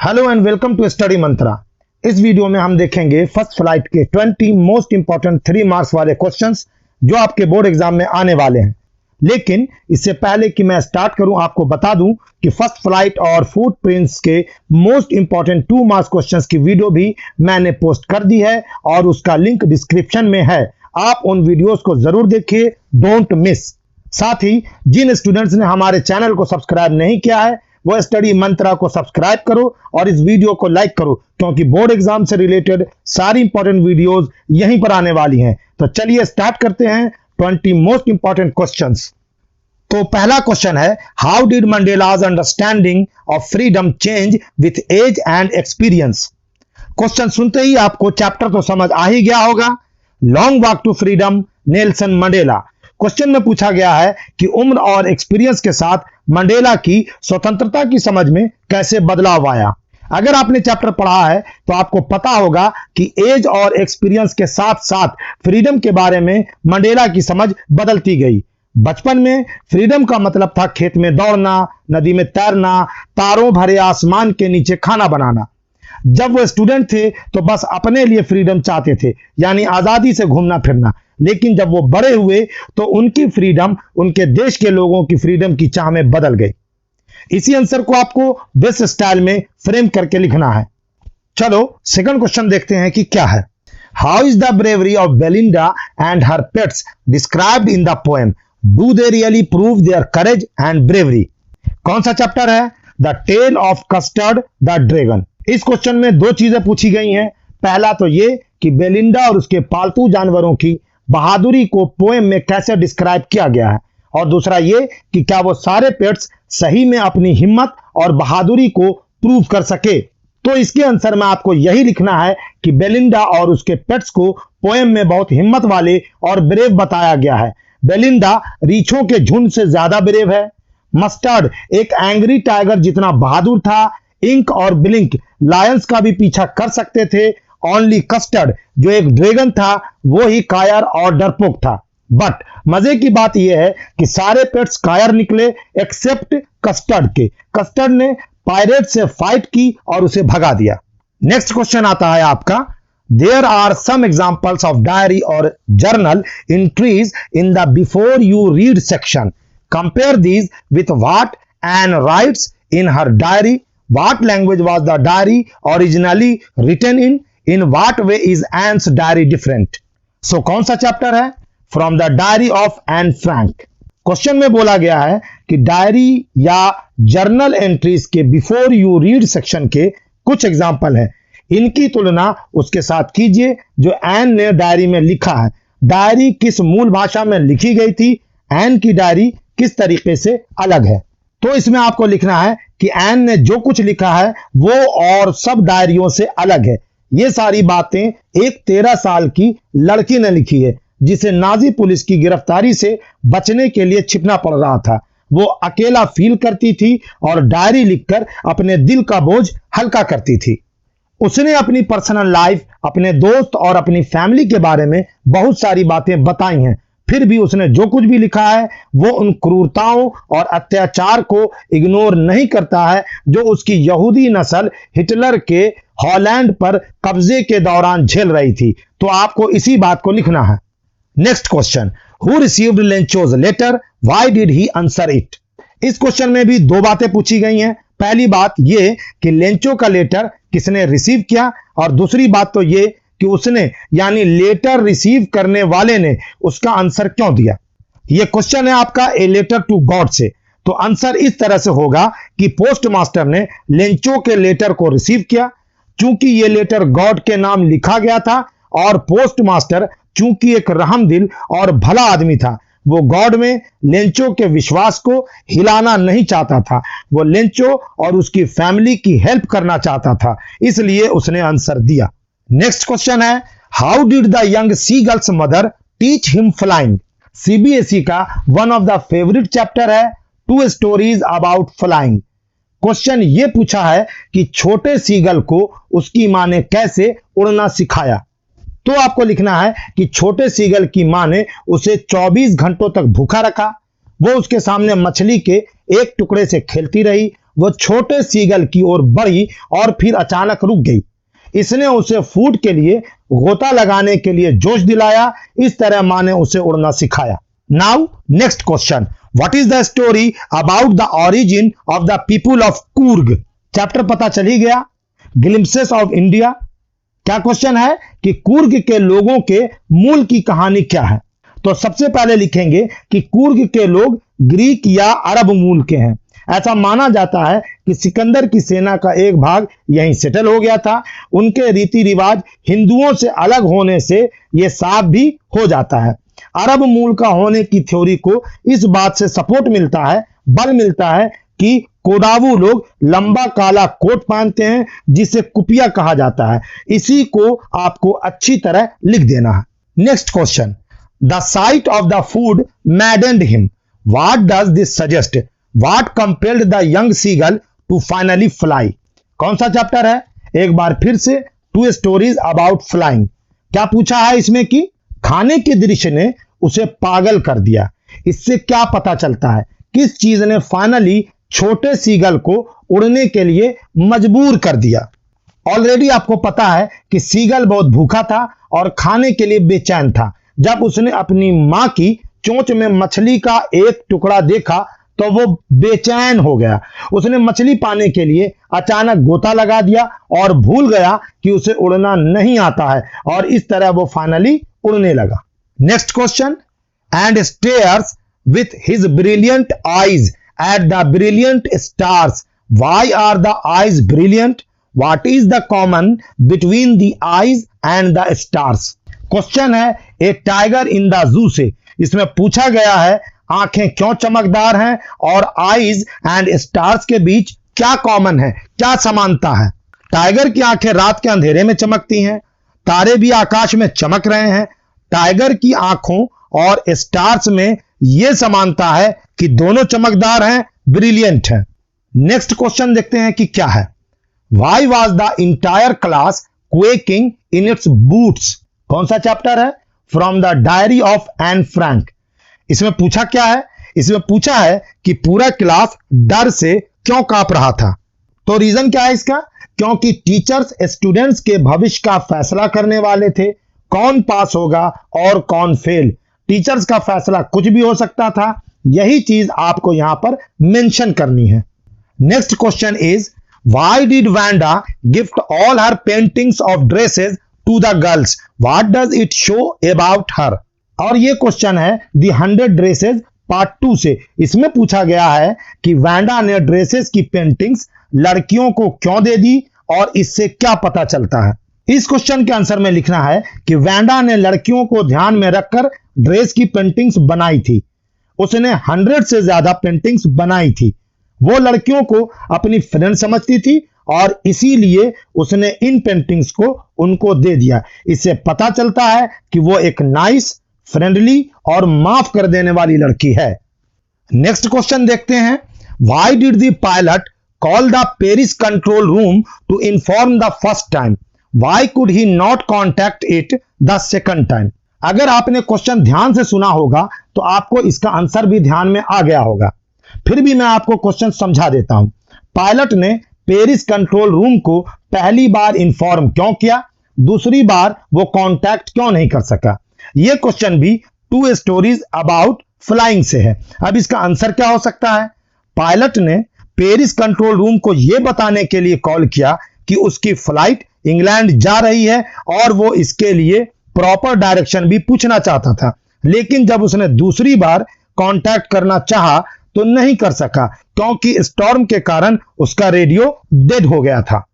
Hello and welcome to Study Mantra. इस video में हम देखेंगे फर्स्ट फ्लाइट के 20 मोस्ट इंपॉर्टेंट 3 मार्क्स वाले क्वेश्चंस जो आपके बोर्ड एग्जाम में आने वाले हैं। लेकिन इससे पहले कि मैं स्टार्ट करूं, आपको बता दूं कि फर्स्ट फ्लाइट और फुटप्रिंट्स के मोस्ट इंपॉर्टेंट 2 मार्क्स क्वेश्चंस की वीडियो भी मैंने पोस्ट कर दी है और उसका लिंक डिस्क्रिप्शन में है। आप उन वीडियोस को जरूर देखिए, डोंट मिस। साथ ही जिन स्टूडेंट्स ने हमारे चैनल को सब्सक्राइब नहीं किया है वो स्टडी मंत्रा को सब्सक्राइब करो और इस वीडियो को लाइक करो, क्योंकि बोर्ड एग्जाम से रिलेटेड सारी इंपॉर्टेंट वीडियोस यहीं पर आने वाली हैं। तो चलिए स्टार्ट करते हैं 20 मोस्ट इंपॉर्टेंट क्वेश्चंस। तो पहला क्वेश्चन है, how did Mandela's understanding of freedom change with age and experience. Question सुनते ही आपको चैप्टर तो समझ आ ही गया होगा। Long walk to freedom, Nelson Mandela. Question में पूछा गया है कि उम्र और एक्सपीरियंस के साथ मंडेला की स्वतंत्रता की समझ में कैसे बदलाव आया। अगर आपने चैप्टर पढ़ा है तो आपको पता होगा कि एज और एक्सपीरियंस के साथ साथ फ्रीडम के बारे में मंडेला की समझ बदलती गई। बचपन में फ्रीडम का मतलब था खेत में दौड़ना, नदी में तैरना, तारों भरे आसमान के नीचे खाना बनाना। जब वो स्टूडेंट थे तो बस अपने लिए फ्रीडम चाहते थे, यानी आजादी से घूमना फिरना। लेकिन जब वो बड़े हुए तो उनकी फ्रीडम उनके देश के लोगों की फ्रीडम की चाह में बदल गई। इसी आंसर को आपको बेस्ट स्टाइल में फ्रेम करके लिखना है। चलो सेकंड क्वेश्चन देखते हैं कि क्या है। How is the bravery of Belinda and her pets described in the poem, do they really prove their courage and bravery. कौन सा चैप्टर है? The tale of custard the dragon. इस क्वेश्चन में 2 चीजें पूछी गई हैं। पहला तो ये कि बेलिंडा और उसके पालतू जानवरों की बहादुरी को पोएम में कैसे डिस्क्राइब किया गया है, और दूसरा ये कि क्या वो सारे पेट्स सही में अपनी हिम्मत और बहादुरी को प्रूव कर सके। तो इसके आंसर में आपको यही लिखना है कि बेलिंडा और उसके पेट्स को पोएम में बहुत हिम्मत वाले और ब्रेव बताया गया है। बेलिंडा रीछों के झुंड से ज्यादा ब्रेव है। मस्टर्ड एक एंग्री टाइगर जितना बहादुर था। इंक और ब्लिंक लायंस का भी पीछा कर सकते थे। ओनली कस्टर्ड जो एक ड्रैगन था वो ही कायर और डरपोक था। बट मजे की बात यह है कि सारे पेट्स कायर निकले एक्सेप्ट कस्टर्ड के। कस्टर्ड ने पायरेट से फाइट की और उसे भगा दिया। नेक्स्ट क्वेश्चन आता है आपका, there are some examples of diary और journal entries in the before you read section, compare these with what Anne writes in her diary, what language was the diary originally written in what way is Anne's diary different। so कौन सा chapter है? From the diary of Anne Frank। Question में बोला गया है कि diary या journal entries के बिफोर यू रीड सेक्शन के कुछ एग्जाम्पल हैं। इनकी तुलना उसके साथ कीजिए जो एन ने डायरी में लिखा है। डायरी किस मूल भाषा में लिखी गई थी, एन की डायरी किस तरीके से अलग है। तो इसमें आपको लिखना है कि एन ने जो कुछ लिखा है वो और सब डायरियों से अलग है। ये सारी बातें एक 13 साल की लड़की ने लिखी है जिसे नाजी पुलिस की गिरफ्तारी से बचने के लिए छिपना पड़ रहा था। वो अकेला फील करती थी और डायरी लिखकर अपने दिल का बोझ हल्का करती थी। उसने अपनी पर्सनल लाइफ, अपने दोस्त और अपनी फैमिली के बारे में बहुत सारी बातें बताई हैं। फिर भी उसने जो कुछ भी लिखा है वो उन क्रूरताओं और अत्याचार को इग्नोर नहीं करता है जो उसकी यहूदी नस्ल हिटलर के हॉलैंड पर कब्जे के दौरान झेल रही थी। तो आपको इसी बात को लिखना है। Next question, who received Lencho's letter, why did he answer it. इस क्वेश्चन में भी 2 बातें पूछी गई हैं। पहली बात ये कि लेंचो का लेटर किसने रिसीव किया, और दूसरी बात तो ये कि उसने यानी लेटर रिसीव करने वाले ने उसका आंसर क्यों दिया। यह क्वेश्चन है आपका ए लेटर टू गॉड से। तो आंसर इस तरह से होगा कि पोस्ट मास्टर ने लेंचो के लेटर को रिसीव किया। चूंकि यह लेटर गॉड के नाम लिखा गया था और पोस्ट मास्टर चूंकि एक रहमदिल और भला आदमी था, वो गॉड में लेंचो के विश्वास को हिलाना नहीं चाहता था। वो लेंचो और उसकी फैमिली की हेल्प करना चाहता था, इसलिए उसने आंसर दिया। नेक्स्ट क्वेश्चन है, how did the young seagull's mother teach him flying. CBSE का one of the favourite chapter है 2 स्टोरीज अबाउट फ्लाइंग। क्वेश्चन ये पूछा है कि छोटे सीगल को उसकी मां ने कैसे उड़ना सिखाया। तो आपको लिखना है कि छोटे सीगल की मां ने उसे 24 घंटों तक भूखा रखा। वो उसके सामने मछली के एक टुकड़े से खेलती रही वो छोटे सीगल की ओर बढ़ी और फिर अचानक रुक गई। इसने उसे फूड के लिए गोता लगाने के लिए जोश दिलाया। इस तरह माँ ने उसे उड़ना सिखाया। Now next question, what is the story about the origin of the people of Coorg? Chapter पता चल ही गया, ग्लिम्पसेस ऑफ इंडिया। क्या क्वेश्चन है कि कूर्ग के लोगों के मूल की कहानी क्या है? तो सबसे पहले लिखेंगे कि कूर्ग के लोग ग्रीक या अरब मूल के हैं। ऐसा माना जाता है कि सिकंदर की सेना का एक भाग यहीं सेटल हो गया था। उनके रीति रिवाज हिंदुओं से अलग होने से यह साफ भी हो जाता है। अरब मूल का होने की थ्योरी को इस बात से सपोर्ट मिलता है, बल मिलता है कि कोडावू लोग लंबा काला कोट पहनते हैं जिसे कुपिया कहा जाता है। इसी को आपको अच्छी तरह लिख देना है। Next question, the sight of the food maddened him, what does this suggest? What compelled the young seagull to finally fly? कौन सा चैप्टर है? एक बार फिर से, टू स्टोरीज अबाउट फ्लाइंग। क्या पूछा है इसमें कि खाने के दृश्य ने उसे पागल कर दिया। इससे क्या पता चलता है? किस चीज ने फाइनली छोटे सीगल को उड़ने के लिए मजबूर कर दिया? ऑलरेडी आपको पता है कि सीगल बहुत भूखा था और खाने के लिए बेचैन था। जब उसने अपनी मां की चोंच में मछली का एक टुकड़ा देखा तो वो बेचैन हो गया। उसने मछली पाने के लिए अचानक गोता लगा दिया और भूल गया कि उसे उड़ना नहीं आता है, और इस तरह वो फाइनली उड़ने लगा। Next question, and stares with his brilliant eyes at the brilliant stars, why are the eyes brilliant? What is the common between the eyes and the stars? Question है एक टाइगर इन द जू से। इसमें पूछा गया है आंखें क्यों चमकदार हैं और आईज एंड स्टार्स के बीच क्या कॉमन है, क्या समानता है? टाइगर की आंखें रात के अंधेरे में चमकती हैं, तारे भी आकाश में चमक रहे हैं। टाइगर की आंखों और स्टार्स में यह समानता है कि दोनों चमकदार हैं, ब्रिलियंट हैं। नेक्स्ट क्वेश्चन देखते हैं कि क्या है। Why was the entire class quaking in its boots? कौन सा चैप्टर है? From the diary of Anne Frank. इसमें पूछा क्या है? इसमें पूछा है कि पूरा क्लास डर से क्यों कांप रहा था। तो रीजन क्या है इसका? क्योंकि टीचर्स स्टूडेंट्स के भविष्य का फैसला करने वाले थे, कौन पास होगा और कौन फेल। टीचर्स का फैसला कुछ भी हो सकता था, यही चीज आपको यहां पर मेंशन करनी है। Next question is, why did Wanda gift all her paintings of dresses to the girls? What does it show about her? और ये क्वेश्चन है दी 100 ड्रेसेस पार्ट 2 से। इसमें पूछा गया है कि वैंडा ने ड्रेसेस की पेंटिंग्स लड़कियों को क्यों दे दी और इससे क्या पता चलता है। इस क्वेश्चन के आंसर में लिखना है कि वैंडा ने लड़कियों को ध्यान में रखकर ड्रेस की पेंटिंग्स बनाई थी। उसने 100 से ज्यादा पेंटिंग्स बनाई थी। वो लड़कियों को अपनी फ्रेंड समझती थी और इसीलिए उसने इन पेंटिंग्स को उनको दे दिया। इससे पता चलता है कि वो एक नाइस, फ्रेंडली और माफ कर देने वाली लड़की है। नेक्स्ट क्वेश्चन देखते हैं। Why did the pilot call the Paris control room to inform the first time? Why could he not contact it the second time? अगर आपने क्वेश्चन ध्यान से सुना होगा तो आपको इसका आंसर भी ध्यान में आ गया होगा। फिर भी मैं आपको क्वेश्चन समझा देता हूं। पायलट ने पेरिस कंट्रोल रूम को पहली बार इन्फॉर्म क्यों किया, दूसरी बार वो कांटेक्ट क्यों नहीं कर सका? यह क्वेश्चन भी 2 स्टोरीज अबाउट फ्लाइंग से है। अब इसका आंसर क्या हो सकता है? पायलट ने पेरिस कंट्रोल रूम को यह बताने के लिए कॉल किया कि उसकी फ्लाइट इंग्लैंड जा रही है और वो इसके लिए प्रॉपर डायरेक्शन भी पूछना चाहता था, लेकिन जब उसने दूसरी बार कांटेक्ट करना चाहा तो नहीं कर सका क्योंकि स्टॉर्म के कारण उसका रेडियो डेड हो गया था।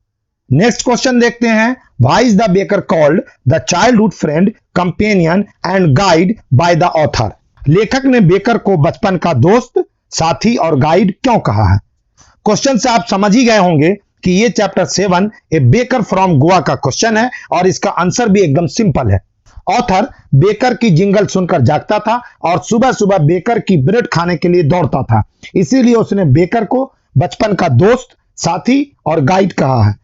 नेक्स्ट क्वेश्चन देखते हैं। Why is the baker called the childhood friend, companion and guide by the author? लेखक ने बेकर को बचपन का दोस्त, साथी और गाइड क्यों कहा है? क्वेश्चन से आप समझ ही गए होंगे कि ये chapter 7 A baker from Goa का क्वेश्चन है और इसका आंसर भी एकदम सिंपल है। ऑथर बेकर की जिंगल सुनकर जागता था और सुबह सुबह बेकर की ब्रेड खाने के लिए दौड़ता था, इसीलिए उसने बेकर को बचपन का दोस्त, साथी और गाइड कहा है।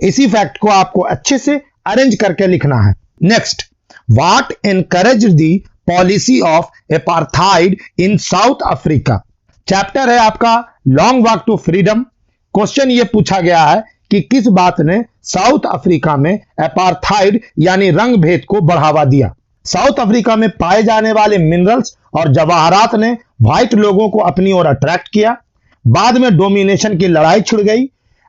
इसी फैक्ट को आपको अच्छे से अरेंज करके लिखना है। Next, what encouraged the policy of apartheid in South Africa? Chapter है आपका long walk to freedom. Question ये पूछा गया है कि किस बात ने साउथ अफ्रीका में अपार्थाइड यानी रंग भेद को बढ़ावा दिया। साउथ अफ्रीका में पाए जाने वाले मिनरल्स और जवाहरात ने व्हाइट लोगों को अपनी ओर अट्रैक्ट किया। बाद में डोमिनेशन की लड़ाई छिड़ गई।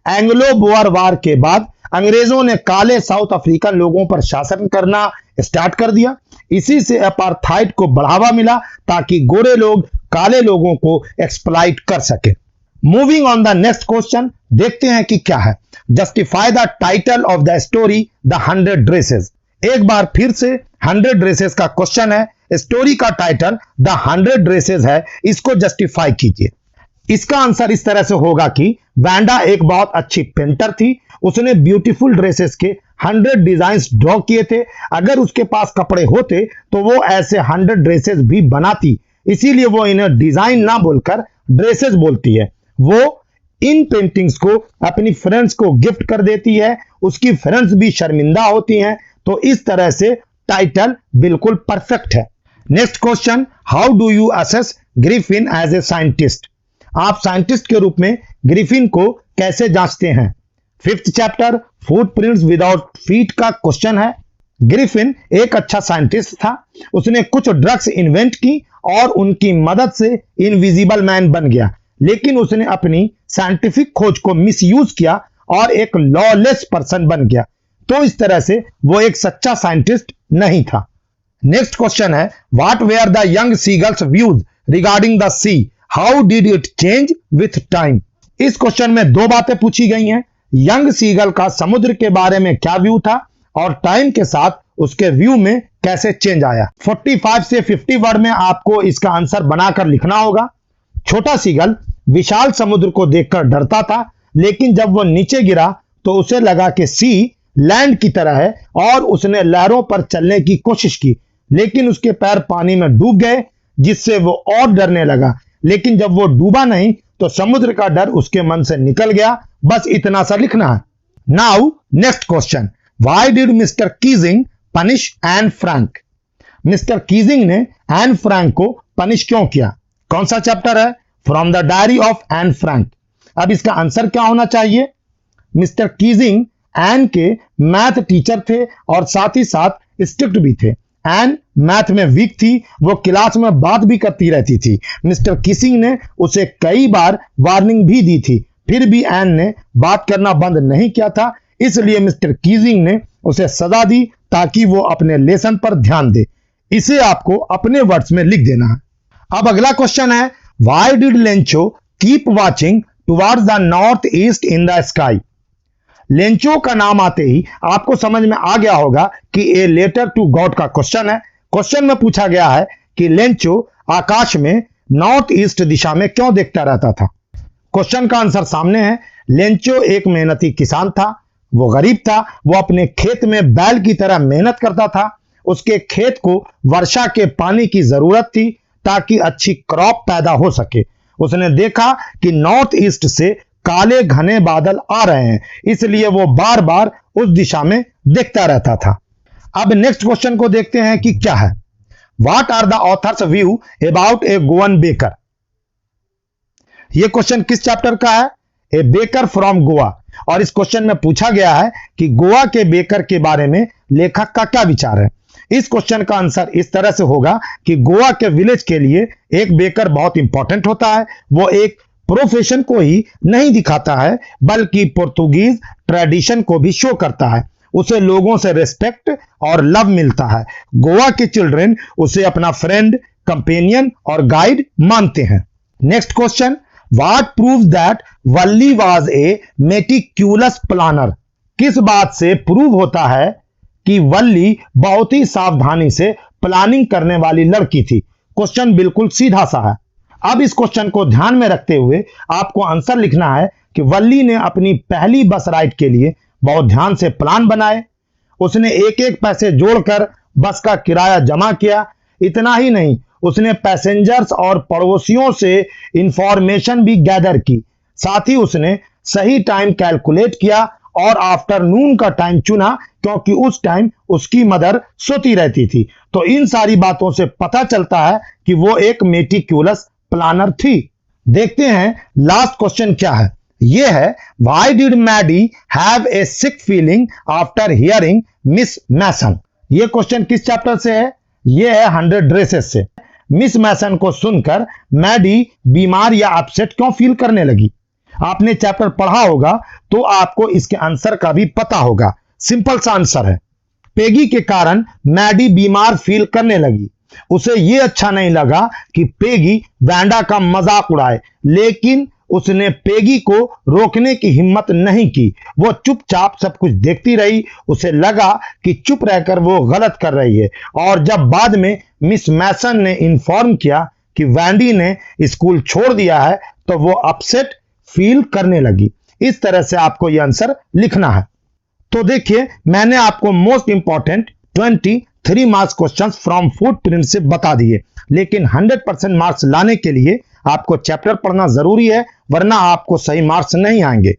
एंग्लो बोअर वार के बाद अंग्रेजों ने काले साउथ अफ्रीकन लोगों पर शासन करना स्टार्ट कर दिया। इसी से अपार्थाइड को बढ़ावा मिला ताकि गोरे लोग काले लोगों को एक्सप्लॉइट कर सके। Moving on the next question, देखते हैं कि क्या है। Justify the title of the story the 100 dresses. एक बार फिर से 100 ड्रेसेस का क्वेश्चन है। स्टोरी का टाइटल द 100 ड्रेसेस है, इसको जस्टिफाई कीजिए। इसका आंसर इस तरह से होगा कि वैंडा एक बहुत अच्छी पेंटर थी। उसने ब्यूटीफुल ड्रेसेस के 100 डिजाइन्स ड्रॉ किए थे। अगर उसके पास कपड़े होते तो वो ऐसे 100 ड्रेसेस भी बनाती, इसीलिए वो इन्हें डिजाइन ना बोलकर ड्रेसेस बोलती है। वो इन पेंटिंग्स को अपनी फ्रेंड्स को गिफ्ट कर देती है, उसकी फ्रेंड्स भी शर्मिंदा होती हैं। तो इस तरह से टाइटल बिल्कुल परफेक्ट है। Next question, how do you assess Griffin as a scientist. आप साइंटिस्ट के रूप में ग्रिफिन को कैसे जांचते हैं। 5th chapter footprints without feet का क्वेश्चन है। ग्रिफिन एक अच्छा साइंटिस्ट था। उसने कुछ ड्रग्स इन्वेंट की और उनकी मदद से इनविजिबल मैन बन गया, लेकिन उसने अपनी साइंटिफिक खोज को मिसयूज किया और एक लॉलेस पर्सन बन गया। तो इस तरह से वो एक सच्चा साइंटिस्ट नहीं था। नेक्स्ट क्वेश्चन है, what were the young seagulls views regarding the sea, how did it change with time. इस क्वेश्चन में दो बातें पूछी गई हैं। यंग सीगल का समुद्र के बारे में क्या व्यू था और टाइम के साथ उसके व्यू में कैसे चेंज आया। 45 से 50 वर्ड में आपको इसका आंसर बनाकर लिखना होगा। छोटा सीगल विशाल समुद्र को देखकर डरता था, लेकिन जब वो नीचे गिरा तो उसे लगा कि सी लैंड की तरह है और उसने लहरों पर चलने की कोशिश की, लेकिन उसके पैर पानी में डूब गए, जिससे वो और डरने लगा। लेकिन जब वो डूबा नहीं तो समुद्र का डर उसके मन से निकल गया। बस इतना सा लिखना है। Now next question, why did mister Keesing punish Anne Frank. Mister Keesing ने एन फ्रैंक को पनिश क्यों किया। कौन सा चैप्टर है। From the diary of Anne Frank. अब इसका आंसर क्या होना चाहिए। मिस्टर कीजिंग एन के मैथ टीचर थे और साथ ही साथ स्ट्रिक्ट भी थे। एन मैथ में वीक थी, वो क्लास में बात भी करती रहती थी। मिस्टर कीजिंग ने उसे कई बार वार्निंग भी दी थी, फिर भी एन ने बात करना बंद नहीं किया था। इसलिए मिस्टर कीजिंग ने उसे सजा दी ताकि वो अपने लेसन पर ध्यान दे। इसे आपको अपने वर्ड्स में लिख देना है। अब अगला क्वेश्चन है, why did Lencho keep watching towards the north east in the sky. Lencho का नाम आते ही आपको समझ में आ गया होगा कि ए लेटर टू गॉड का क्वेश्चन है। क्वेश्चन में पूछा गया है कि लेंचो आकाश में नॉर्थ ईस्ट दिशा में क्यों देखता रहता था। क्वेश्चन का आंसर सामने है। लेंचो एक मेहनती किसान था। वो गरीब था। वो अपने खेत में बैल की तरह मेहनत करता था। उसके खेत को वर्षा के पानी की जरूरत थी ताकि अच्छी क्रॉप पैदा हो सके। उसने देखा कि नॉर्थ ईस्ट से काले घने बादल आ रहे हैं, इसलिए वो बार बार उस दिशा में देखता रहता था। अब नेक्स्ट क्वेश्चन को देखते हैं कि क्या है। What are the author's view about a Goan baker. यह क्वेश्चन किस चैप्टर का है। A baker from Goa. और इस क्वेश्चन में पूछा गया है कि गोवा के बेकर के बारे में लेखक का क्या विचार है। इस क्वेश्चन का आंसर इस तरह से होगा कि गोवा के विलेज के लिए एक बेकर बहुत इंपॉर्टेंट होता है। वो एक प्रोफेशन को ही नहीं दिखाता है, बल्कि पोर्तुगीज ट्रेडिशन को भी शो करता है। उसे लोगों से रिस्पेक्ट और लव मिलता है। गोवा के चिल्ड्रन उसे अपना फ्रेंड, कंपेनियन और गाइड मानते हैं। Next question, what proves that Valli was a meticulous planner. किस बात से प्रूव होता है कि वल्ली बहुत ही सावधानी से प्लानिंग करने वाली लड़की थी। क्वेश्चन बिल्कुल सीधा सा है। अब इस क्वेश्चन को ध्यान में रखते हुए आपको आंसर लिखना है कि वल्ली ने अपनी पहली बस राइड के लिए बहुत ध्यान से प्लान बनाए। उसने एक एक पैसे जोड़कर बस का किराया जमा किया। इतना ही नहीं, उसने पैसेंजर्स और पड़ोसियों से इंफॉर्मेशन भी गैदर की। साथ ही उसने सही टाइम कैलकुलेट किया और आफ्टरनून का टाइम चुना, क्योंकि उस टाइम उसकी मदर सोती रहती थी। तो इन सारी बातों से पता चलता है कि वो एक मेटिक्यूलस प्लानर थी। देखते हैं लास्ट क्वेश्चन क्या है। ये है why did Maddie have a sick feeling after hearing Miss Mason. ये क्वेश्चन किस चैप्टर से है? ये है 100 ड्रेसेस से। मिस मैसन को सुनकर मैडी बीमार या अपसेट क्यों फील करने लगी? आपने चैप्टर पढ़ा होगा तो आपको इसके आंसर का भी पता होगा। सिंपल सा आंसर है, पेगी के कारण मैडी बीमार फील करने लगी। उसे यह अच्छा नहीं लगा कि पेगी वैंडा का मजाक उड़ाए, लेकिन उसने पेगी को रोकने की हिम्मत नहीं की। वो चुपचाप सब कुछ देखती रही। उसे लगा कि चुप रहकर वो गलत कर रही है। और जब बाद में मिस मैसन ने इन्फॉर्म किया कि वैंडी ने स्कूल छोड़ दिया है तो वो अपसेट फील करने लगी। इस तरह से आपको यह आंसर लिखना है। तो देखिए, मैंने आपको most important 23 marks questions from footprint से बता दिए, लेकिन 100% मार्क्स लाने के लिए आपको चैप्टर पढ़ना जरूरी है, वरना आपको सही मार्क्स नहीं आएंगे।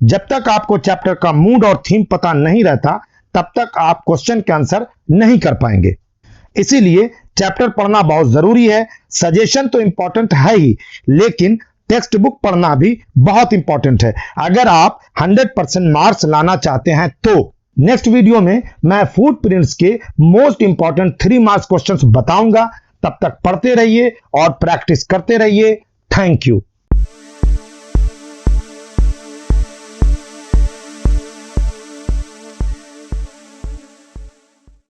जब तक आपको चैप्टर का मूड और थीम पता नहीं रहता, तब तक आप क्वेश्चन के आंसर नहीं कर पाएंगे। इसीलिए चैप्टर पढ़ना बहुत जरूरी है। सजेशन तो इंपॉर्टेंट है ही, लेकिन टेक्स्ट बुक पढ़ना भी बहुत इंपॉर्टेंट है अगर आप 100% मार्क्स लाना चाहते हैं तो। नेक्स्ट वीडियो में मैं फुटप्रिंट्स के मोस्ट इंपॉर्टेंट 3 मार्क्स क्वेश्चंस बताऊंगा। तब तक पढ़ते रहिए और प्रैक्टिस करते रहिए। Thank you.